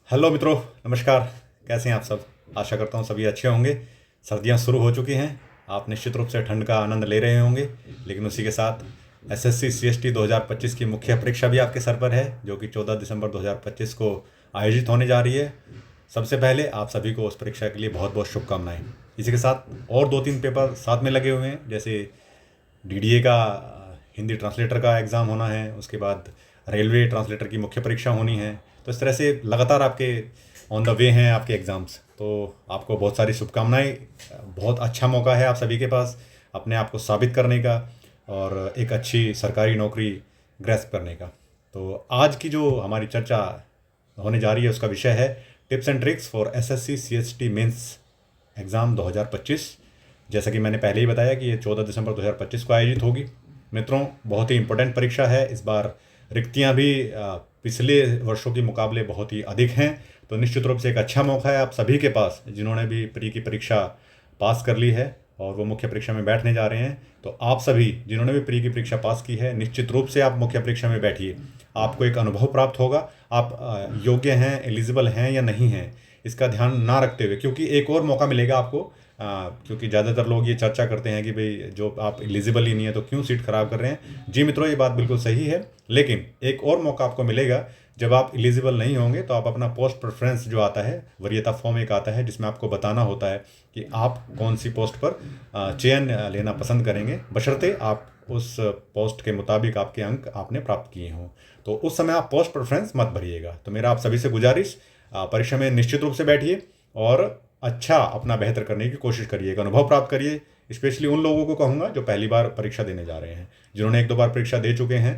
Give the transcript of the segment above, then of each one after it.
Hello मित्रों, नमस्कार। कैसे हैं आप सब? आशा करता हूँ सभी अच्छे होंगे। सर्दियाँ शुरू हो चुकी हैं। आप निश्चित रूप से ठंड का आनंद ले रहे होंगे, लेकिन उसी के साथ एसएससी सीएसटी 2025 की मुख्य परीक्षा भी आपके सर पर है, जो कि 14 दिसंबर 2025 को आयोजित होने जा रही है। सबसे पहले आप सभी को उस परीक्षा के लिए बहुत बहुत शुभकामनाएं। इसी के साथ और दो तीन पेपर साथ में लगे हुए हैं, जैसे डीडीए का हिंदी ट्रांसलेटर का एग्ज़ाम होना है, उसके बाद रेलवे ट्रांसलेटर की मुख्य परीक्षा होनी है। तो इस तरह से लगातार आपके ऑन द वे हैं आपके एग्ज़ाम्स। तो आपको बहुत सारी शुभकामनाएं। बहुत अच्छा मौका है आप सभी के पास अपने आप को साबित करने का और एक अच्छी सरकारी नौकरी ग्रैस्प करने का। तो आज की जो हमारी चर्चा होने जा रही है उसका विषय है tips and tricks for SSC CST mains exam 2025। जैसा कि मैंने पहले ही बताया कि ये 14 दिसंबर 2025 को आयोजित होगी। मित्रों, बहुत ही इम्पोर्टेंट परीक्षा है। इस बार रिक्तियां भी पिछले वर्षों के मुकाबले बहुत ही अधिक हैं। तो निश्चित रूप से एक अच्छा मौका है आप सभी के पास, जिन्होंने भी प्री की परीक्षा पास कर ली है और वो मुख्य परीक्षा में बैठने जा रहे हैं। तो आप सभी जिन्होंने भी प्री की परीक्षा पास की है, निश्चित रूप से आप मुख्य परीक्षा में बैठिए। आपको एक अनुभव प्राप्त होगा आप योग्य हैं, एलिजिबल हैं या नहीं हैं, इसका ध्यान ना रखते हुए, क्योंकि एक और मौका मिलेगा आपको। क्योंकि ज़्यादातर लोग ये चर्चा करते हैं कि भाई जो आप एलिजिबल ही नहीं है तो क्यों सीट खराब कर रहे हैं। जी मित्रों, ये बात बिल्कुल सही है, लेकिन एक और मौका आपको मिलेगा। जब आप एलिजिबल नहीं होंगे तो आप अपना पोस्ट प्रेफरेंस जो आता है, वरीयता फॉर्म एक आता है, जिसमें आपको बताना होता है कि आप कौन सी पोस्ट पर चयन लेना पसंद करेंगे, बशर्ते आप उस पोस्ट के मुताबिक आपके अंक आपने प्राप्त किए हों। तो उस समय आप पोस्ट प्रेफरेंस मत भरिएगा। तो मेरा आप सभी से गुजारिश, परीक्षा में निश्चित रूप से बैठिए और अच्छा अपना बेहतर करने की कोशिश करिए, अनुभव प्राप्त करिए। स्पेशली उन लोगों को कहूँगा जो पहली बार परीक्षा देने जा रहे हैं। जिन्होंने एक दो बार परीक्षा दे चुके हैं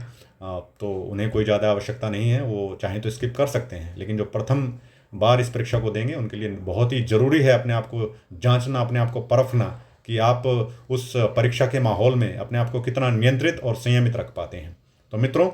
तो उन्हें कोई ज़्यादा आवश्यकता नहीं है, वो चाहें तो स्किप कर सकते हैं। लेकिन जो प्रथम बार इस परीक्षा को देंगे उनके लिए बहुत ही ज़रूरी है अपने आप को जांचना, अपने आप को परखना कि आप उस परीक्षा के माहौल में अपने आप को कितना नियंत्रित और संयमित रख पाते हैं। तो मित्रों,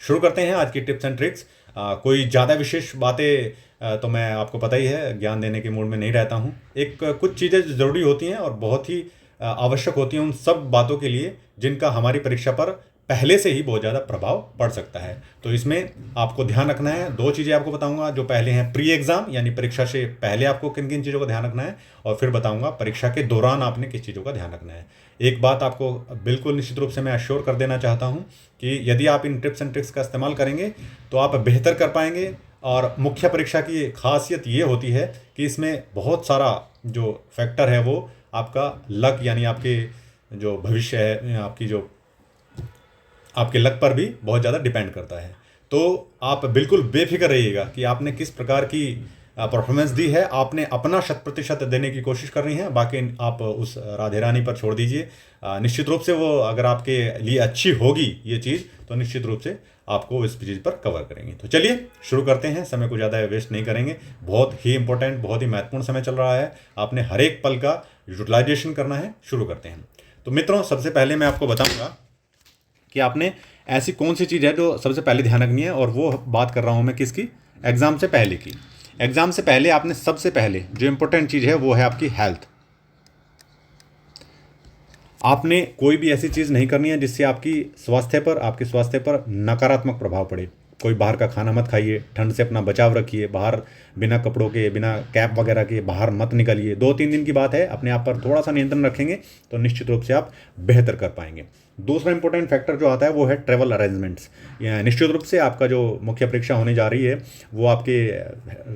शुरू करते हैं आज की टिप्स एंड ट्रिक्स। कोई ज़्यादा विशेष बातें तो मैं आपको पता ही है, ज्ञान देने के मूड में नहीं रहता हूँ। एक कुछ चीज़ें ज़रूरी होती हैं और बहुत ही आवश्यक होती हैं उन सब बातों के लिए जिनका हमारी परीक्षा पर पहले से ही बहुत ज़्यादा प्रभाव पड़ सकता है। तो इसमें आपको ध्यान रखना है। दो चीज़ें आपको बताऊंगा। जो पहले हैं प्री एग्ज़ाम, यानी परीक्षा से पहले आपको किन किन चीज़ों का ध्यान रखना है, और फिर बताऊंगा परीक्षा के दौरान आपने किस चीज़ों का ध्यान रखना है। एक बात आपको बिल्कुल निश्चित रूप से मैं अश्योर कर देना चाहता हूँ कि यदि आप इन टिप्स एंड ट्रिक्स का इस्तेमाल करेंगे तो आप बेहतर कर पाएंगे। और मुख्य परीक्षा की खासियत ये होती है कि इसमें बहुत सारा जो फैक्टर है वो आपका लक, यानी आपके जो भविष्य है, आपके लक पर भी बहुत ज़्यादा डिपेंड करता है। तो आप बिल्कुल बेफिक्र रहिएगा कि आपने किस प्रकार की परफॉर्मेंस दी है। आपने अपना 100% देने की कोशिश करनी है, बाकी आप उस राधे रानी पर छोड़ दीजिए। निश्चित रूप से वो अगर आपके लिए अच्छी होगी ये चीज़, तो निश्चित रूप से आपको इस चीज़ पर कवर करेंगे। तो चलिए शुरू करते हैं, समय को ज़्यादा वेस्ट नहीं करेंगे। बहुत ही इंपॉर्टेंट, बहुत ही महत्वपूर्ण समय चल रहा है, आपने हर एक पल का यूटिलाइजेशन करना है। शुरू करते हैं। तो मित्रों, सबसे पहले मैं आपको बताऊंगा कि आपने ऐसी कौन सी चीज़ है जो सबसे पहले ध्यान रखनी है, और वो बात कर रहा हूँ मैं किसकी, एग्ज़ाम से पहले की। एग्ज़ाम से पहले आपने सबसे पहले जो इंपॉर्टेंट चीज़ है वो है आपकी हेल्थ। आपने कोई भी ऐसी चीज़ नहीं करनी है जिससे आपके स्वास्थ्य पर नकारात्मक प्रभाव पड़े। कोई बाहर का खाना मत खाइए, ठंड से अपना बचाव रखिए, बाहर बिना कपड़ों के, बिना कैप वगैरह के बाहर मत निकलिए। 2-3 दिन की बात है, अपने आप पर थोड़ा सा नियंत्रण रखेंगे तो निश्चित रूप से आप बेहतर कर पाएंगे। दूसरा इंपॉर्टेंट फैक्टर जो आता है वो है ट्रैवल अरेंजमेंट्स। निश्चित रूप से आपका जो मुख्य परीक्षा होने जा रही है वो आपके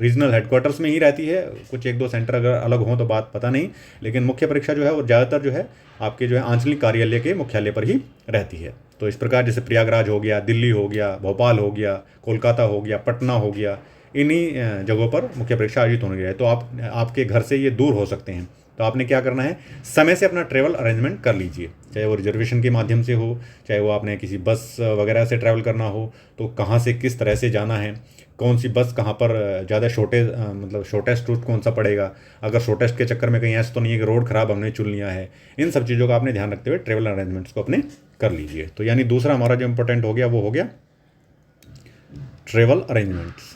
रीजनल हेडक्वार्टर्स में ही रहती है। कुछ एक दो सेंटर अगर अलग हों तो बात पता नहीं, लेकिन मुख्य परीक्षा जो है वो ज़्यादातर जो है आपके जो है आंचलिक कार्यालय के मुख्यालय पर ही रहती है। तो इस प्रकार जैसे प्रयागराज हो गया, दिल्ली हो गया, भोपाल हो गया, कोलकाता हो गया, पटना हो गया, इन्हीं जगहों पर मुख्य परीक्षा आयोजित होने गया है। तो आपके घर से ये दूर हो सकते हैं। तो आपने क्या करना है, समय से अपना ट्रैवल अरेंजमेंट कर लीजिए, चाहे वो रिजर्वेशन के माध्यम से हो, चाहे वो आपने किसी बस वगैरह से ट्रैवल करना हो, तो कहाँ से किस तरह से जाना है, कौन सी बस कहाँ पर ज़्यादा शॉर्टेस्ट रूट कौन सा पड़ेगा। अगर शॉर्टेस्ट के चक्कर में कहीं ऐसा तो नहीं है कि रोड ख़राब हमने चुन लिया है। इन सब चीज़ों का आपने ध्यान रखते हुए ट्रैवल अरेंजमेंट्स को अपने कर लीजिए। तो यानी दूसरा हमारा जो इंपॉर्टेंट हो गया वो हो गया ट्रैवल अरेंजमेंट्स।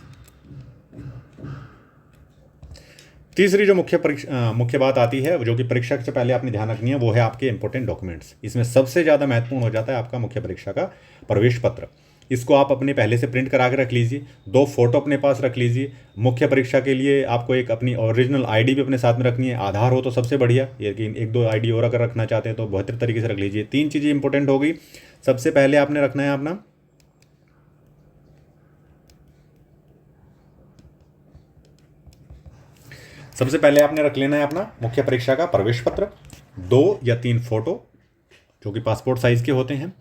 तीसरी जो मुख्य बात आती है, जो कि परीक्षा से पहले आपने ध्यान रखनी है, वो है आपके इंपॉर्टेंट डॉक्यूमेंट्स। इसमें सबसे ज़्यादा महत्वपूर्ण हो जाता है आपका मुख्य परीक्षा का प्रवेश पत्र। इसको आप अपने पहले से प्रिंट करा के रख लीजिए, 2 फोटो अपने पास रख लीजिए। मुख्य परीक्षा के लिए आपको एक अपनी ओरिजिनल आईडी भी अपने साथ में रखनी है, आधार हो तो सबसे बढ़िया, लेकिन 1-2 आईडी और अगर रखना चाहते हैं तो बेहतर तरीके से रख लीजिए। 3 चीज़ें इंपॉर्टेंट हो गई। सबसे पहले आपने रखना है अपना सबसे पहले आपने रख लेना है अपना मुख्य परीक्षा का प्रवेश पत्र, 2 या 3 फोटो जो कि पासपोर्ट साइज़ के होते हैं,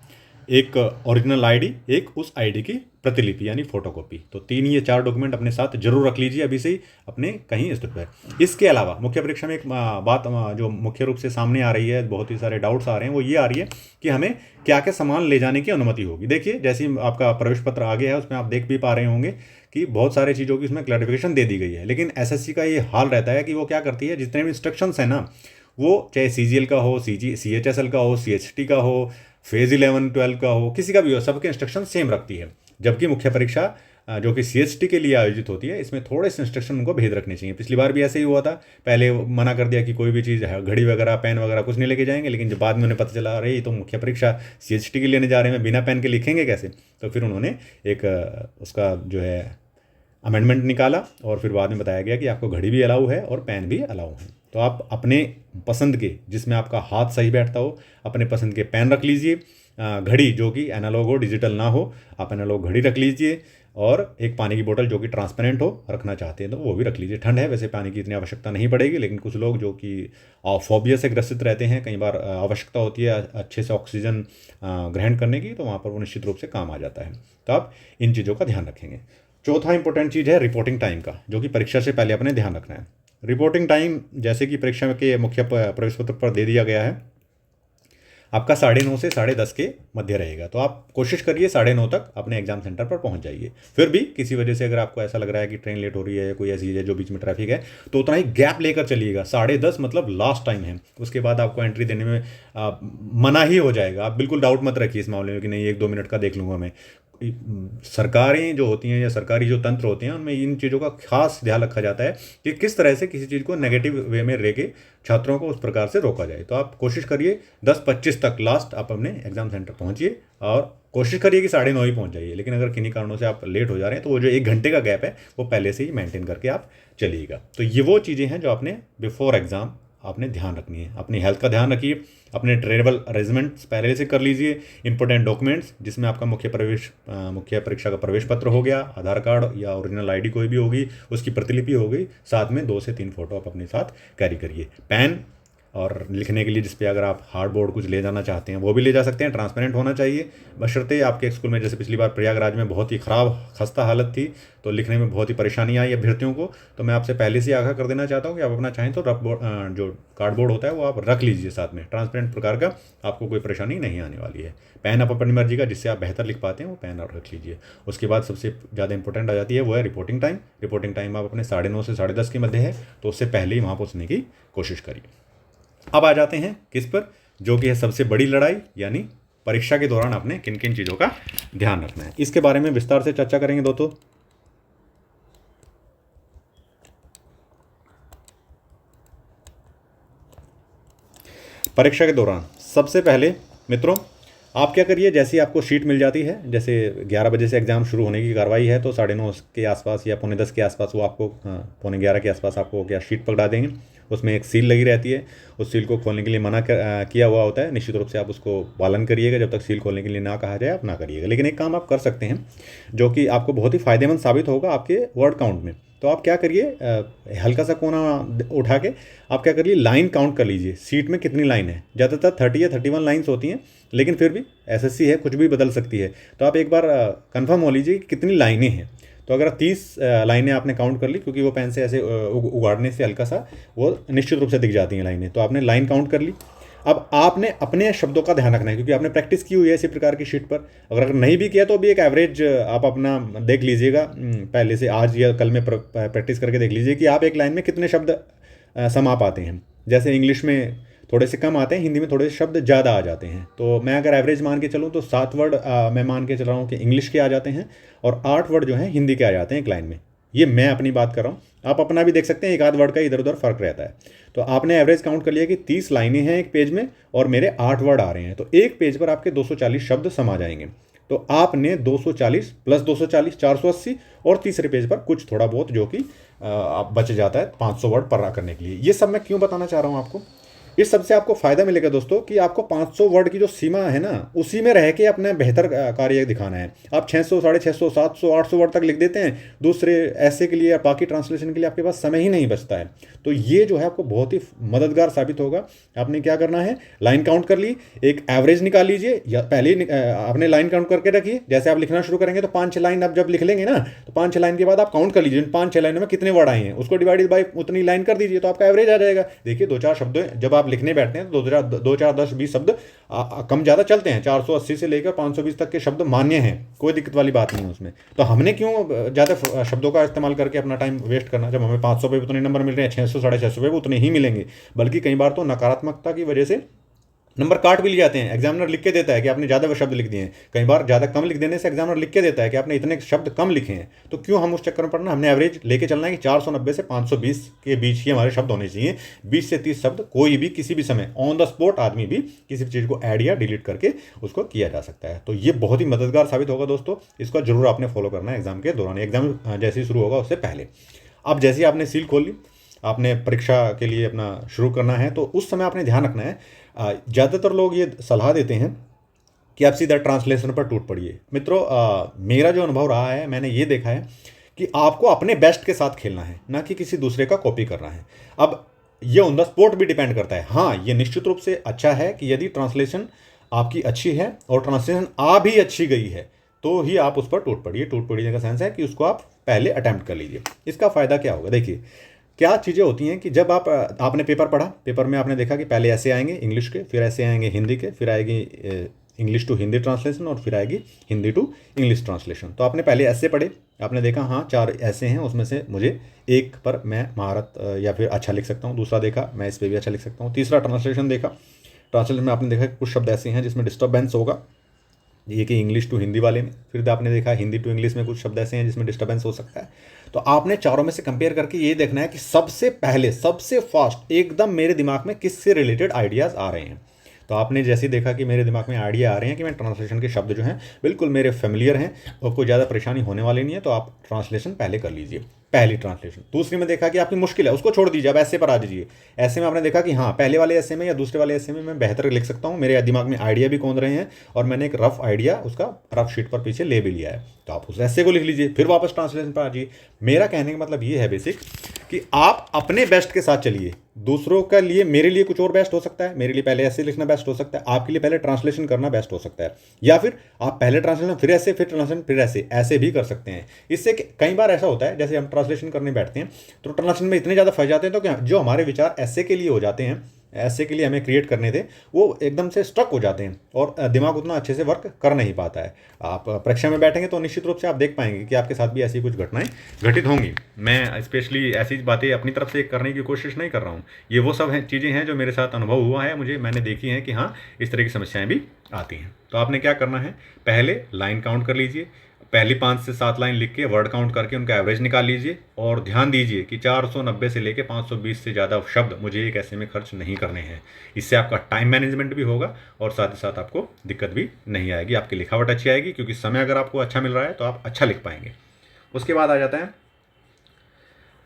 एक ओरिजिनल आईडी, एक उस आईडी की प्रतिलिपि यानी फोटोकॉपी। तो 3 ये 4 डॉक्यूमेंट अपने साथ जरूर रख लीजिए अभी से ही अपने कहीं स्थित पर। इसके अलावा मुख्य परीक्षा में एक बात जो मुख्य रूप से सामने आ रही है, बहुत ही सारे डाउट्स आ रहे हैं, वो ये आ रही है कि हमें क्या क्या सामान ले जाने की अनुमति होगी। देखिए, जैसे ही आपका प्रवेश पत्र आ गया है उसमें आप देख भी पा रहे होंगे कि बहुत सारी चीज़ों की उसमें क्लैरिफिकेशन दे दी गई है। लेकिन एसएससी का ये हाल रहता है कि वो क्या करती है, जितने भी इंस्ट्रक्शंस हैं ना, वो चाहे सीजीएल का हो, सीएचएसएल का हो, सीएचटी का हो, फेज़ 11-12 का हो, किसी का भी हो, सबके इंस्ट्रक्शन सेम रखती है। जबकि मुख्य परीक्षा जो कि सीएचटी के लिए आयोजित होती है, इसमें थोड़े से इंस्ट्रक्शन उनको भेद रखने चाहिए। पिछली बार भी ऐसे ही हुआ था, पहले मना कर दिया कि कोई भी चीज़ घड़ी वगैरह, पेन वगैरह कुछ नहीं लेके जाएंगे, लेकिन जब बाद में उन्हें पता चला रही तो मुख्य परीक्षा सीएचटी के लेने जा रहे हैं, बिना पेन के लिखेंगे कैसे, तो फिर उन्होंने एक उसका जो है अमेंडमेंट निकाला और फिर बाद में बताया गया कि आपको घड़ी भी अलाउ है और पेन भी अलाउ है। तो आप अपने पसंद के, जिसमें आपका हाथ सही बैठता हो, अपने पसंद के पेन रख लीजिए। घड़ी जो कि एनालॉग हो, डिजिटल ना हो, आप एनालॉग घड़ी रख लीजिए। और एक पानी की बोतल जो कि ट्रांसपेरेंट हो, रखना चाहते हैं तो वो भी रख लीजिए। ठंड है, वैसे पानी की इतनी आवश्यकता नहीं पड़ेगी, लेकिन कुछ लोग जो कि फोबिया से ग्रसित रहते हैं, कई बार आवश्यकता होती है अच्छे से ऑक्सीजन ग्रहण करने की, तो वहाँ पर वो निश्चित रूप से काम आ जाता है। तो आप इन चीज़ों का ध्यान रखेंगे। चौथा इंपॉर्टेंट चीज़ है रिपोर्टिंग टाइम का, जो कि परीक्षा से पहले अपने ध्यान रखना है। रिपोर्टिंग टाइम जैसे कि परीक्षा के मुख्य प्रवेश पत्र पर दे दिया गया है, आपका 9:30 से 10:30 के मध्य रहेगा। तो आप कोशिश करिए 9:30 तक अपने एग्जाम सेंटर पर पहुंच जाइए। फिर भी किसी वजह से अगर आपको ऐसा लग रहा है कि ट्रेन लेट हो रही है, कोई ऐसी चीज़ है जो बीच में ट्रैफिक है, तो उतना ही गैप लेकर चलिएगा। 10:30 मतलब लास्ट टाइम है, उसके बाद आपको एंट्री देने में मना ही हो जाएगा। आप बिल्कुल डाउट मत रखिए इस मामले में कि नहीं 1-2 मिनट का देख लूँगा मैं। सरकारें जो होती हैं या सरकारी जो तंत्र होते हैं, उनमें इन चीज़ों का खास ध्यान रखा जाता है कि किस तरह से किसी चीज़ को नेगेटिव वे में लेके छात्रों को उस प्रकार से रोका जाए। तो आप कोशिश करिए 10:25 तक लास्ट आप अपने एग्जाम सेंटर पहुंचिए और कोशिश करिए कि 9:30 ही पहुंच जाइए। लेकिन अगर किन्हीं कारणों से आप लेट हो जा रहे हैं तो वो जो 1 घंटे का गैप है वो पहले से ही मेंटेन करके आप चलिएगा। तो ये वो चीज़ें हैं जो आपने बिफोर एग्ज़ाम आपने ध्यान रखनी है। अपनी हेल्थ का ध्यान रखिए, अपने ट्रेवल अरेंजमेंट्स पहले से कर लीजिए। इंपॉर्टेंट डॉक्यूमेंट्स जिसमें आपका मुख्य परीक्षा का प्रवेश पत्र हो गया, आधार कार्ड या ओरिजिनल आईडी कोई भी होगी, उसकी प्रतिलिपि हो गई, साथ में 2 से 3 फोटो आप अपने साथ कैरी करिए। पेन और लिखने के लिए जिस पे अगर आप हार्ड बोर्ड कुछ ले जाना चाहते हैं वो भी ले जा सकते हैं, ट्रांसपेरेंट होना चाहिए। बशर्ते आपके स्कूल में, जैसे पिछली बार प्रयागराज में बहुत ही ख़राब खस्ता हालत थी तो लिखने में बहुत ही परेशानी आई अभ्यर्थियों को, तो मैं आपसे पहले से आगाह कर देना चाहता हूँ कि आप अपना चाहें तो रफ बोर्ड जो कार्डबोर्ड होता है वो आप रख लीजिए साथ में, ट्रांसपेरेंट प्रकार का, आपको कोई परेशानी नहीं आने वाली है। पेन आप अपनी मर्जी का जिससे आप बेहतर लिख पाते हैं वो पेन आप रख लीजिए। उसके बाद सबसे ज़्यादा इंपॉर्टेंट आ जाती है वो है रिपोर्टिंग टाइम। रिपोर्टिंग टाइम आप अपने 9:30 से 10:30 के मध्य है, तो उससे पहले ही वहाँ पहुँचने की कोशिश करिए। अब आ जाते हैं किस पर, जो कि है सबसे बड़ी लड़ाई, यानी परीक्षा के दौरान आपने किन किन चीज़ों का ध्यान रखना है। इसके बारे में विस्तार से चर्चा करेंगे दोस्तों। परीक्षा के दौरान सबसे पहले मित्रों आप क्या करिए, जैसे ही आपको शीट मिल जाती है, जैसे 11 बजे से एग्ज़ाम शुरू होने की कार्रवाई है, तो 9:30 के आसपास या 10:45 के आसपास वो आपको 11:15 के आसपास आपको क्या शीट पकड़ा देंगे। उसमें एक सील लगी रहती है, उस सील को खोलने के लिए मना किया हुआ होता है। निश्चित रूप से आप उसको पालन करिएगा, जब तक सील खोलने के लिए ना कहा जाए आप ना करिएगा। लेकिन एक काम आप कर सकते हैं जो कि आपको बहुत ही फ़ायदेमंद साबित होगा आपके वर्ड काउंट में। तो आप क्या करिए, हल्का सा कोना उठा के आप क्या करिए, लाइन काउंट कर लीजिए, सीट में कितनी लाइन है। ज़्यादातर 30 या 31 लाइन्स होती हैं, लेकिन फिर भी एसएससी है, कुछ भी बदल सकती है। तो आप एक बार कंफर्म हो लीजिए कि कितनी लाइनें हैं। तो अगर 30 लाइनें आपने काउंट कर ली, क्योंकि वो पेन से ऐसे उगाड़ने से हल्का सा वो निश्चित रूप से दिख जाती हैं लाइनें, तो आपने लाइन काउंट कर ली। अब आपने अपने शब्दों का ध्यान रखना है, क्योंकि आपने प्रैक्टिस की हुई है इसी प्रकार की शीट पर। अगर नहीं भी किया तो भी एक एवरेज आप अपना देख लीजिएगा, पहले से आज या कल में प्रैक्टिस करके देख लीजिए कि आप एक लाइन में कितने शब्द समा पाते हैं। जैसे इंग्लिश में थोड़े से कम आते हैं, हिंदी में थोड़े से शब्द ज़्यादा आ जाते हैं। तो मैं अगर एवरेज मान के चलूँ तो 7 वर्ड मैं मान के चल रहा हूँ कि इंग्लिश के आ जाते हैं और 8 वर्ड जो हैं हिंदी के आ जाते हैं एक लाइन में। ये मैं अपनी बात कर रहा हूँ, आप अपना भी देख सकते हैं, एक आध वर्ड का इधर उधर फर्क रहता है। तो आपने एवरेज काउंट कर लिया कि 30 लाइनें हैं एक पेज में और मेरे 8 वर्ड आ रहे हैं, तो एक पेज पर आपके 240 शब्द समा जाएंगे। तो आपने 240 प्लस 240 480 और तीसरे पेज पर कुछ थोड़ा बहुत जो कि बच जाता है 500 वर्ड पढ़ा करने के लिए। ये सब मैं क्यों बताना चाह रहा हूँ आपको, इस सबसे आपको फायदा मिलेगा दोस्तों कि आपको 500 वर्ड की जो सीमा है ना उसी में रह के अपना बेहतर कार्य दिखाना है। आप 600 650 700 800 वर्ड तक लिख देते हैं दूसरे ऐसे के लिए या बाकी ट्रांसलेशन के लिए, आपके पास समय ही नहीं बचता है। तो ये जो है आपको बहुत ही मददगार साबित होगा। आपने क्या करना है, लाइन काउंट कर ली, एक एवरेज निकाल लीजिए या पहले ही आपने लाइन काउंट करके रखिए। जैसे आप लिखना शुरू करेंगे तो 5-6 लाइन आप जब लिख लेंगे ना तो 5-6 लाइन के बाद आप काउंट कर लीजिए 5-6 लाइनों में कितने वर्ड आए हैं, उसको डिवाइडेड बाई उतनी लाइन कर दीजिए तो आपका एवरेज आ जाएगा। देखिए 2-4 शब्द जब आप लिखने बैठते हैं तो 2-4-10-20 शब्द कम ज़्यादा चलते हैं, 480 से लेकर 520 तक के शब्द मान्य हैं, कोई दिक्कत वाली बात नहीं है उसमें। तो हमने क्यों ज़्यादा शब्दों का इस्तेमाल करके अपना टाइम वेस्ट करना, जब हमें 500 पे उतने नंबर मिल रहे हैं, 600 650 पे उतने ही मिलेंगे। बल्कि कई बार तो नकारात्मकता की वजह से नंबर काट भी लिए जाते हैं। एग्जामिनर लिख के देता है कि आपने ज़्यादा शब्द लिख दिए हैं, कई बार ज़्यादा कम लिख देने से एग्जामिनर लिख के देता है कि आपने इतने शब्द कम लिखे हैं। तो क्यों हम उस चक्कर में पढ़ना, हमने एवरेज लेके चलना है कि 490 से 520 के बीच ही हमारे शब्द होने चाहिए। 20 से 30 शब्द कोई भी किसी भी समय ऑन द स्पॉट आदमी भी किसी भी चीज़ को ऐड या डिलीट करके उसको किया जा सकता है। तो ये बहुत ही मददगार साबित होगा दोस्तों, इसको जरूर आपने फॉलो करना है एग्जाम के दौरान, एग्जाम जैसे ही शुरू होगा उससे पहले। अब जैसे ही आपने सील खोल ली, आपने परीक्षा के लिए अपना शुरू करना है, तो उस समय आपने ध्यान रखना है, ज़्यादातर लोग ये सलाह देते हैं कि आप सीधा ट्रांसलेशन पर टूट पड़िए। मित्रों, मेरा जो अनुभव रहा है, मैंने ये देखा है कि आपको अपने बेस्ट के साथ खेलना है, ना कि किसी दूसरे का कॉपी करना है। अब ये ऑन द स्पॉट भी डिपेंड करता है। हाँ, ये निश्चित रूप से अच्छा है कि यदि ट्रांसलेशन आपकी अच्छी है और ट्रांसलेशन आ भी अच्छी गई है तो ही आप उस पर टूट पड़िए। टूट पड़िए का सेंस है कि उसको आप पहले अटैम्प्ट कर लीजिए। इसका फ़ायदा क्या होगा, देखिए क्या चीज़ें होती हैं कि जब आपने पेपर पढ़ा, पेपर में आपने देखा कि पहले ऐसे आएंगे इंग्लिश के, फिर ऐसे आएंगे हिंदी के, फिर आएगी इंग्लिश टू हिंदी ट्रांसलेशन और फिर आएगी हिंदी टू इंग्लिश ट्रांसलेशन। तो आपने पहले ऐसे पढ़े, आपने देखा हाँ 4 ऐसे हैं, उसमें से मुझे एक पर मैं महारत या फिर अच्छा लिख सकता हूँ। दूसरा देखा मैं इस पर भी अच्छा लिख सकता हूँ। तीसरा ट्रांसलेशन देखा, ट्रांसलेशन में आपने देखा कुछ शब्द ऐसे हैं जिसमें डिस्टर्बेंस होगा, ये कि इंग्लिश टू हिंदी वाले में। फिर आपने देखा हिंदी टू इंग्लिश में कुछ शब्द ऐसे हैं जिसमें डिस्टर्बेंस हो सकता है। तो आपने चारों में से कंपेयर करके ये देखना है कि सबसे पहले सबसे फास्ट एकदम मेरे दिमाग में किससे रिलेटेड आइडियाज़ आ रहे हैं। तो आपने जैसे देखा कि मेरे दिमाग में आइडिया आ रहे हैं कि मैं ट्रांसलेशन के शब्द जो हैं बिल्कुल मेरे फेमिलियर हैं और कोई ज़्यादा परेशानी होने वाली नहीं है, तो आप ट्रांसलेशन पहले कर लीजिए, पहली ट्रांसलेशन। दूसरी में देखा कि आपकी मुश्किल है, उसको छोड़ दीजिए, अब ऐसे पर आ दीजिए। ऐसे में आपने देखा कि हाँ पहले वाले ऐसे में या दूसरे वाले ऐसे में मैं बेहतर लिख सकता हूँ, मेरे दिमाग में आइडिया भी कौन रहे हैं और मैंने एक रफ आइडिया उसका रफ शीट पर पीछे ले भी लिया है, तो आप उस ऐसे को लिख लीजिए, फिर वापस ट्रांसलेशन पर आ जाइए। मेरा कहने का मतलब ये है बेसिक कि आप अपने बेस्ट के साथ चलिए। दूसरों के लिए, मेरे लिए कुछ और बेस्ट हो सकता है, मेरे लिए पहले ऐसे लिखना बेस्ट हो सकता है, आपके लिए पहले ट्रांसलेशन करना बेस्ट हो सकता है, या फिर आप पहले ट्रांसलेशन फिर ऐसे फिर ट्रांसलेशन फिर ऐसे, ऐसे भी कर सकते हैं। इससे कई बार ऐसा होता है जैसे हम ट्रांसलेशन करने बैठते हैं तो ट्रांसलेशन में इतने ज़्यादा फंस जाते हैं तो क्या जो हमारे विचार ऐसे के लिए हो जाते हैं, ऐसे के लिए हमें क्रिएट करने थे, वो एकदम से स्ट्रक हो जाते हैं और दिमाग उतना अच्छे से वर्क कर नहीं पाता है। आप परीक्षा में बैठेंगे तो निश्चित रूप से आप देख पाएंगे कि आपके साथ भी ऐसी कुछ घटनाएं घटित होंगी। मैं स्पेशली ऐसी बातें अपनी तरफ से करने की कोशिश नहीं कर रहा हूँ, ये वो सब हैं चीज़ें हैं जो मेरे साथ अनुभव हुआ है, मैंने देखी हैं कि हाँ इस तरह की समस्याएँ भी आती हैं। तो आपने क्या करना है, पहले लाइन काउंट कर लीजिए, पहली 5 से 7 लाइन लिख के वर्ड काउंट करके उनका एवरेज निकाल लीजिए और ध्यान दीजिए कि 490 से लेके 520 से ज़्यादा शब्द मुझे एक ऐसे में खर्च नहीं करने हैं। इससे आपका टाइम मैनेजमेंट भी होगा और साथ ही साथ आपको दिक्कत भी नहीं आएगी, आपकी लिखावट अच्छी आएगी, क्योंकि समय अगर आपको अच्छा मिल रहा है तो आप अच्छा लिख पाएंगे। उसके बाद आ जाता है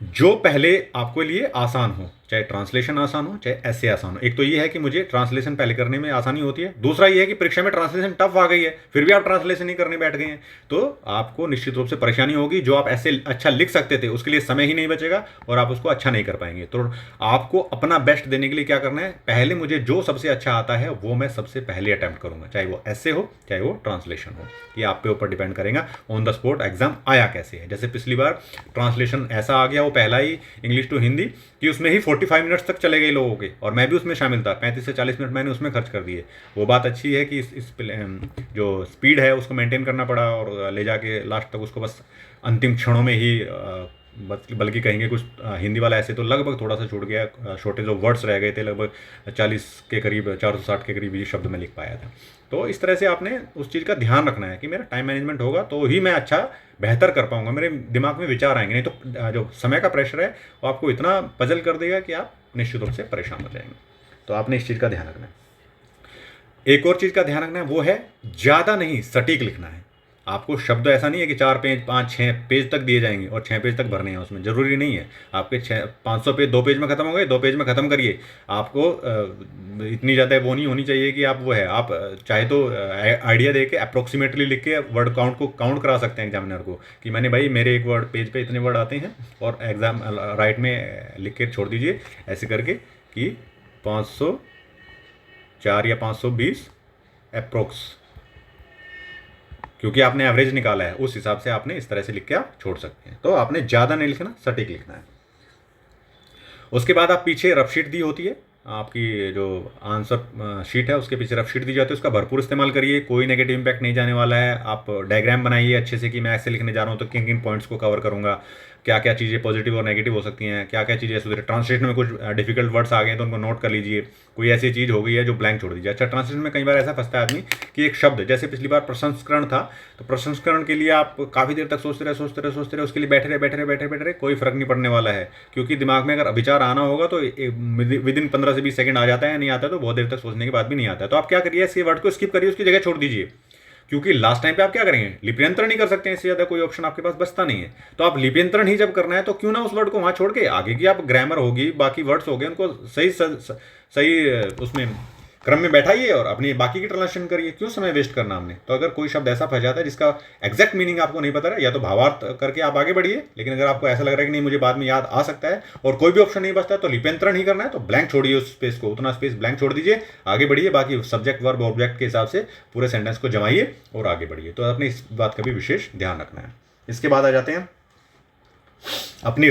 जो पहले आपको लिए आसान हो, चाहे ट्रांसलेशन आसान हो चाहे ऐसे आसान हो। एक तो ये है कि मुझे ट्रांसलेशन पहले करने में आसानी होती है, दूसरा ये है कि परीक्षा में ट्रांसलेशन टफ आ गई है फिर भी आप ट्रांसलेशन ही करने बैठ गए हैं, तो आपको निश्चित रूप से परेशानी होगी। जो आप ऐसे अच्छा लिख सकते थे उसके लिए समय ही नहीं बचेगा और आप उसको अच्छा नहीं कर पाएंगे। तो आपको अपना बेस्ट देने के लिए क्या करना है, पहले मुझे जो सबसे अच्छा आता है वो मैं सबसे पहले अटैम्प्ट करूंगा, चाहे वो ऐसे हो चाहे वो ट्रांसलेशन हो। ये आप पे ऊपर डिपेंड करेगा ऑन द स्पॉट एग्जाम आया कैसे है। जैसे पिछली बार ट्रांसलेशन ऐसा आ गया, वो पहला ही इंग्लिश टू हिंदी कि उसमें ही 45 मिनट्स तक चले गए लोगों के, और मैं भी उसमें शामिल था। 35 से 40 मिनट मैंने उसमें खर्च कर दिए। वो बात अच्छी है कि इस जो स्पीड है उसको मेंटेन करना पड़ा और ले जाके लास्ट तक उसको बस अंतिम क्षणों में ही बल्कि कहेंगे कुछ हिंदी वाला ऐसे तो लगभग थोड़ा सा छूट गया, शॉर्टेज ऑफ वर्ड्स रह गए थे, लगभग 40 के करीब 460 के करीब ये शब्द में लिख पाया था। तो इस तरह से आपने उस चीज़ का ध्यान रखना है कि मेरा टाइम मैनेजमेंट होगा तो ही मैं अच्छा बेहतर कर पाऊंगा, मेरे दिमाग में विचार आएंगे, नहीं तो जो समय का प्रेशर है वो आपको इतना पजल कर देगा कि आप निश्चित रूप से परेशान हो जाएंगे। तो आपने इस चीज़ का ध्यान रखना है। एक और चीज़ का ध्यान रखना है, वो है ज़्यादा नहीं, सटीक लिखना है। आपको शब्द ऐसा नहीं है कि 4 पेज 5 6 पेज तक दिए जाएंगे और 6 पेज तक भरने हैं, उसमें ज़रूरी नहीं है। आपके 500 पेज 2 पेज में ख़त्म हो गए, 2 पेज में ख़त्म करिए। आपको इतनी ज़्यादा वो नहीं होनी चाहिए कि आप वो है, आप चाहे तो आइडिया दे के अप्रोक्सीमेटली लिख के वर्ड काउंट को काउंट करा सकते हैं एग्जामिनर को कि मैंने भाई मेरे एक वर्ड पेज पे इतने वर्ड आते हैं और एग्ज़ाम राइट में लिख के छोड़ दीजिए, ऐसे करके कि 504 या 520 अप्रोक्स, क्योंकि आपने एवरेज निकाला है, उस हिसाब से आपने इस तरह से लिख के आप छोड़ सकते हैं। तो आपने ज़्यादा नहीं लिखना, सटीक लिखना है। उसके बाद आप पीछे रफ शीट दी होती है, आपकी जो आंसर शीट है उसके पीछे रफ शीट दी जाती है, उसका भरपूर इस्तेमाल करिए। कोई नेगेटिव इंपैक्ट नहीं जाने वाला है। आप डायग्राम बनाइए अच्छे से कि मैं ऐसे लिखने जा रहा हूँ तो किन किन पॉइंट्स को कवर करूँगा, क्या क्या चीज़ें पॉजिटिव और नेगेटिव हो सकती हैं, क्या क्या चीज़ें सुधरे। ट्रांसलेशन में कुछ डिफिकल्ट वर्ड्स आ गए हैं तो उनको नोट कर लीजिए, कोई ऐसी चीज़ हो गई है जो ब्लैंक छोड़ दीजिए। अच्छा, ट्रांसलेशन में कई बार ऐसा फंसता है आदमी कि एक शब्द, जैसे पिछली बार प्रसंस्करण था, तो प्रसंस्करण के लिए आप काफ़ी देर तक सोचते रहे, उसके लिए बैठे रहे, कोई फर्क नहीं पड़ने वाला है, क्योंकि दिमाग में अगर विचार आना होगा तो विद इन 15 से 20 सेकंड आ जाता है, नहीं आता है तो बहुत देर तक सोचने के बाद भी नहीं आता है। तो आप क्या करिए, इसके वर्ड को स्किप करिए, उसकी जगह छोड़ दीजिए, क्योंकि लास्ट टाइम पे आप क्या करेंगे, लिप्यंतरण नहीं कर सकते हैं, इससे ज़्यादा कोई ऑप्शन आपके पास बचता नहीं है। तो आप लिप्यंतरण ही जब करना है तो क्यों ना उस वर्ड को वहाँ छोड़ के आगे की आप ग्रामर होगी, बाकी वर्ड्स हो गए, उनको सही उसमें क्रम में बैठाइए और अपनी बाकी की ट्रांसलेशन करिए। क्यों समय वेस्ट करना हमने। तो अगर कोई शब्द ऐसा फंस जाता है जिसका एग्जैक्ट मीनिंग आपको नहीं पता है, या तो भावार्थ करके आप आगे बढ़िए, लेकिन अगर आपको ऐसा लग रहा है कि नहीं मुझे बाद में याद आ सकता है और कोई भी ऑप्शन नहीं बचता है तो लिप्यंतरण ही करना है, तो ब्लैंक छोड़िए उस स्पेस को, उतना स्पेस ब्लैंक छोड़ दीजिए, आगे बढ़िए, बाकी सब्जेक्ट वर्ब ऑब्जेक्ट के हिसाब से पूरे सेंटेंस को जमाइए और आगे बढ़िए। तो अपनी इस बात का भी विशेष ध्यान रखना है। इसके बाद आ जाते हैं अपनी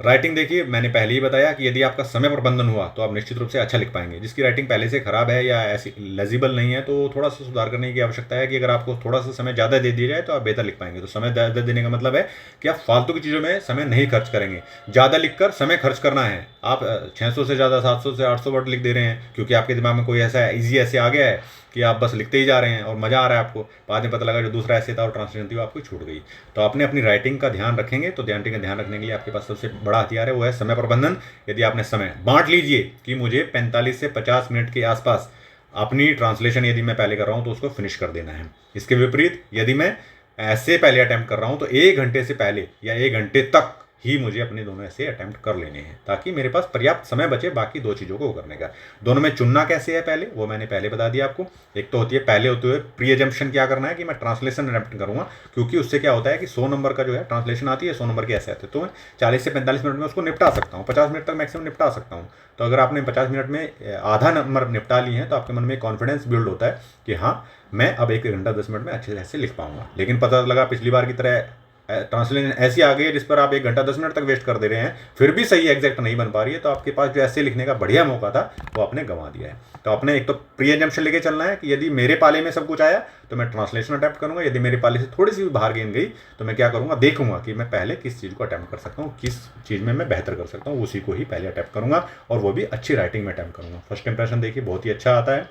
राइटिंग देखिए, मैंने पहले ही बताया कि यदि आपका समय प्रबंधन हुआ तो आप निश्चित रूप से अच्छा लिख पाएंगे। जिसकी राइटिंग पहले से खराब है या ऐसी लेजिबल नहीं है तो थोड़ा सा सुधार करने की आवश्यकता है, कि अगर आपको थोड़ा सा समय ज़्यादा दे दिया जाए तो आप बेहतर लिख पाएंगे। तो समय ज़्यादा देने का मतलब है कि आप फालतू की चीज़ों में समय नहीं खर्च करेंगे। ज़्यादा लिख कर समय खर्च करना है। आप 600 से ज़्यादा 700 से 800 वर्ड लिख दे रहे हैं क्योंकि आपके दिमाग में कोई ऐसा ईजी ऐसे आ गया है कि आप बस लिखते ही जा रहे हैं और मज़ा आ रहा है आपको, बाद में पता लगा जो दूसरा ऐसे था और ट्रांसलेशन थी वो आपको छूट गई। तो आपने अपनी राइटिंग का ध्यान रखेंगे तो राइटिंग का ध्यान रखने के लिए आपके पास सबसे बड़ा हथियार है, वो है समय प्रबंधन। यदि आपने समय बांट लीजिए कि मुझे 45 से 50 मिनट के आसपास अपनी ट्रांसलेशन यदि मैं पहले कर रहा हूँ तो उसको फिनिश कर देना है। इसके विपरीत यदि मैं ऐसे पहले अटैम्प्ट कर रहा हूँ तो 1 घंटे से पहले या 1 घंटे तक ही मुझे अपने दोनों ऐसे अटैम्प्ट कर लेने हैं, ताकि मेरे पास पर्याप्त समय बचे बाकी दो चीज़ों को करने का। दोनों में चुनना कैसे है पहले, वो मैंने पहले बता दिया आपको। एक तो होती है पहले होते हुए प्री एजम्पशन, क्या करना है कि मैं ट्रांसलेशन अटैम्प्ट करूँगा, क्योंकि उससे क्या होता है कि 100 नंबर का जो है ट्रांसलेशन आती है, 100 नंबर के ऐसे आते हैं, तो मैं 40 से 45 मिनट में उसको निपटा सकता हूँ, 50 मिनट तक मैक्सिमम निपटा सकता हूँ। तो अगर आपने 50 मिनट में आधा नंबर निपटा लिए हैं तो आपके मन में कॉन्फिडेंस बिल्ड होता है कि हाँ मैं अब 1 घंटा 10 मिनट में अच्छे से लिख पाऊंगा। लेकिन पता लगा पिछली बार की तरह ट्रांसलेशन ऐसी आ गई है जिस पर आप 1 घंटा 10 मिनट तक वेस्ट कर दे रहे हैं, फिर भी सही एग्जैक्ट नहीं बन पा रही है, तो आपके पास जो ऐसे लिखने का बढ़िया मौका था वो आपने गंवा दिया है। तो आपने एक तो प्री एजम्पशन लेके चलना है कि यदि मेरे पाले में सब कुछ आया तो मैं ट्रांसलेशन अटैम्प्ट करूंगा, यदि मेरे पाले से थोड़ी सी भी बाहर गेंद गई तो मैं क्या करूंगा, देखूंगा कि मैं पहले किस चीज़ को अटैम्प्ट कर सकता हूँ, किस चीज़ में मैं बेहतर कर सकता हूँ, उसी को ही पहले अटैम्प्ट करूंगा और वो भी अच्छी राइटिंग में अटैम्प्ट करूंगा। फर्स्ट इंप्रेशन देखिए बहुत ही अच्छा आता है,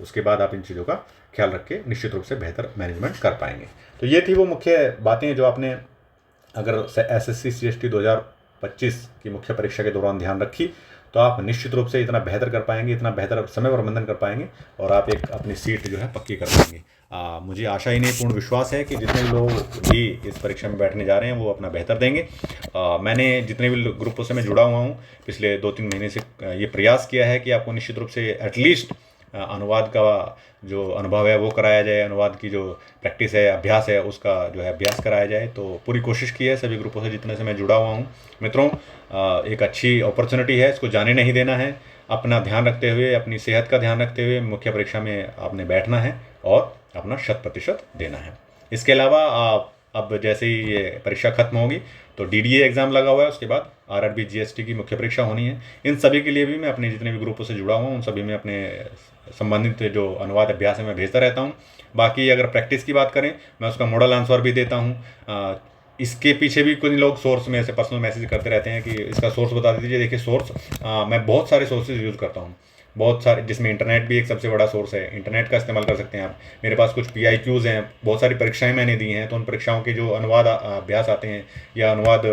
उसके बाद आप इन चीज़ों का ख्याल रख के निश्चित रूप से बेहतर मैनेजमेंट कर पाएंगे। तो ये थी वो मुख्य बातें जो आपने अगर SSC CST 2025 की मुख्य परीक्षा के दौरान ध्यान रखी तो आप निश्चित रूप से इतना बेहतर कर पाएंगे, इतना बेहतर समय प्रबंधन कर पाएंगे और आप एक अपनी सीट जो है पक्की कर पाएंगे। मुझे आशा ही नहीं पूर्ण विश्वास है कि जितने लोग भी इस परीक्षा में बैठने जा रहे हैं वो अपना बेहतर देंगे। मैंने जितने भी ग्रुपों से मैं जुड़ा हुआ हूँ पिछले 2-3 महीने से ये प्रयास किया है कि आपको निश्चित रूप से एटलीस्ट अनुवाद का जो अनुभव है वो कराया जाए, अनुवाद की जो प्रैक्टिस है, अभ्यास है, उसका जो है अभ्यास कराया जाए। तो पूरी कोशिश की है सभी ग्रुपों से जितने से मैं जुड़ा हुआ हूँ। मित्रों, एक अच्छी अपॉर्चुनिटी है, इसको जाने नहीं देना है। अपना ध्यान रखते हुए, अपनी सेहत का ध्यान रखते हुए मुख्य परीक्षा में आपने बैठना है और अपना 100% देना है। इसके अलावा आप अब जैसे ही ये परीक्षा खत्म होगी तो DDA एग्ज़ाम लगा हुआ है, उसके बाद RRB GST की मुख्य परीक्षा होनी है। इन सभी के लिए भी मैं अपने जितने भी ग्रुपों से जुड़ा हुआ हूँ उन सभी में अपने संबंधित जो अनुवाद अभ्यास है मैं भेजता रहता हूँ। बाकी अगर प्रैक्टिस की बात करें मैं उसका मॉडल आंसर भी देता हूँ। इसके पीछे भी कुछ लोग सोर्स में से पर्सनल मैसेज करते रहते हैं कि इसका सोर्स बता दीजिए। देखिए सोर्स मैं बहुत सारे सोर्सेज यूज़ करता हूँ, बहुत सारे, जिसमें इंटरनेट भी एक सबसे बड़ा सोर्स है। इंटरनेट का इस्तेमाल कर सकते हैं आप। मेरे पास कुछ PIQs हैं, बहुत सारी परीक्षाएं मैंने दी हैं, तो उन परीक्षाओं के जो अनुवाद अभ्यास आते हैं या अनुवाद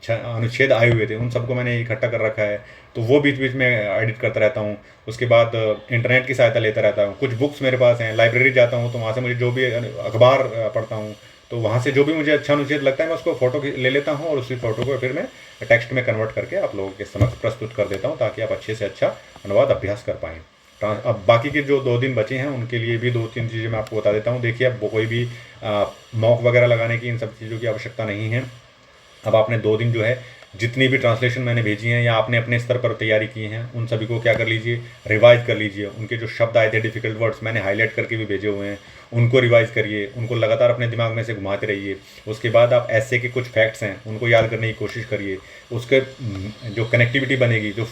अनुच्छेद आए हुए थे उन सबको मैंने इकट्ठा कर रखा है, तो वो बीच बीच में एडिट करता रहता हूँ। उसके बाद इंटरनेट की सहायता लेता रहता हूँ। कुछ बुक्स मेरे पास हैं, लाइब्रेरी जाता हूँ तो वहाँ से मुझे जो भी अखबार पढ़ता हूँ, तो वहाँ से जो भी मुझे अच्छा अनुच्छेद लगता है मैं उसको फ़ोटो ले लेता हूँ और उसी फ़ोटो को फिर मैं टेक्स्ट में कन्वर्ट करके आप लोगों के समक्ष प्रस्तुत कर देता हूँ, ताकि आप अच्छे से अच्छा अनुवाद अभ्यास कर पाएँ। अब बाकी के जो 2 दिन बचे हैं उनके लिए भी 2-3 चीज़ें मैं आपको बता देता हूँ। देखिए, अब कोई भी मॉक वगैरह लगाने की इन सब चीज़ों की आवश्यकता नहीं है। अब आपने 2 दिन जो है जितनी भी ट्रांसलेशन मैंने भेजी हैं या आपने अपने स्तर पर तैयारी की हैं उन सभी को क्या कर लीजिए, रिवाइज कर लीजिए। उनके जो शब्द आए थे डिफ़िकल्ट वर्ड्स मैंने हाईलाइट करके भी भेजे हुए हैं, उनको रिवाइज करिए, उनको लगातार अपने दिमाग में से घुमाते रहिए। उसके बाद आप ऐसे के कुछ फैक्ट्स हैं उनको याद करने की कोशिश करिए। उसके जो कनेक्टिविटी बनेगी, जो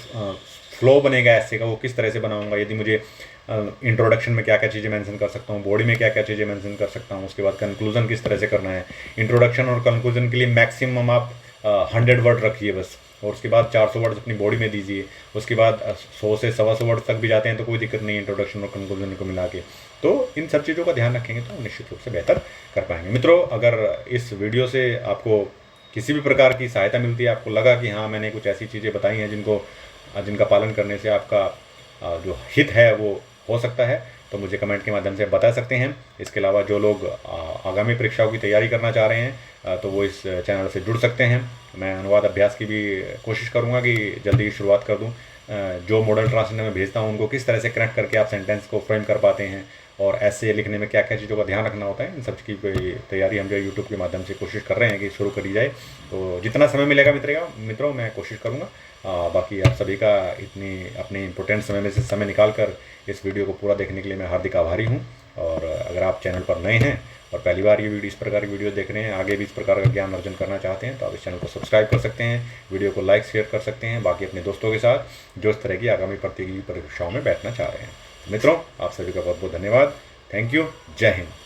फ्लो बनेगा ऐसे का, वो किस तरह से बनाऊंगा। यदि मुझे इंट्रोडक्शन में क्या क्या चीज़ें मेंशन कर सकता हूँ, बॉडी में क्या क्या चीज़ें मेंशन कर सकता हूँ, उसके बाद कंक्लूजन किस तरह से करना है। इंट्रोडक्शन और कंक्लूजन के लिए मैक्सिमम आप 100 वर्ड रखिए बस, और उसके बाद 400 वर्ड अपनी बॉडी में दीजिए। उसके बाद 100 से 125 वर्ड तक भी जाते हैं तो कोई दिक्कत नहीं है इंट्रोडक्शन और कंक्लूजन को मिला के। तो इन सब चीज़ों का ध्यान रखेंगे तो निश्चित रूप से बेहतर कर पाएंगे। मित्रों, अगर इस वीडियो से आपको किसी भी प्रकार की सहायता मिलती है, आपको लगा कि हाँ मैंने कुछ ऐसी चीज़ें बताई हैं जिनका पालन करने से आपका जो हित है वो हो सकता है, तो मुझे कमेंट के माध्यम से बता सकते हैं। इसके अलावा जो लोग आगामी परीक्षाओं की तैयारी करना चाह रहे हैं तो वो इस चैनल से जुड़ सकते हैं। मैं अनुवाद अभ्यास की भी कोशिश करूँगा कि जल्दी ही शुरुआत कर दूँ। जो मॉडल ट्रांसलेटर मैं भेजता हूँ उनको किस तरह से कनेक्ट करके आप सेंटेंस को फ्रेम कर पाते हैं और ऐसे लिखने में क्या क्या चीज़ों का ध्यान रखना होता है, इन सब की तैयारी हम जो यूट्यूब के माध्यम से कोशिश कर रहे हैं कि शुरू करी जाए। तो जितना समय मिलेगा मित्रों मैं कोशिश करूँगा। बाकी आप सभी का इतनी अपने इम्पोर्टेंट समय में से समय निकाल कर इस वीडियो को पूरा देखने के लिए मैं हार्दिक आभारी हूँ। और अगर आप चैनल पर नए हैं और पहली बार ये वीडियो इस प्रकार की वीडियो देख रहे हैं, आगे भी इस प्रकार का ज्ञान अर्जन करना चाहते हैं, तो आप इस चैनल को सब्सक्राइब कर सकते हैं, वीडियो को लाइक शेयर कर सकते हैं बाकी अपने दोस्तों के साथ जो इस तरह की आगामी प्रतियोगी परीक्षाओं में बैठना चाह रहे हैं। मित्रों, आप सभी का बहुत बहुत धन्यवाद। Thank you. जय हिंद।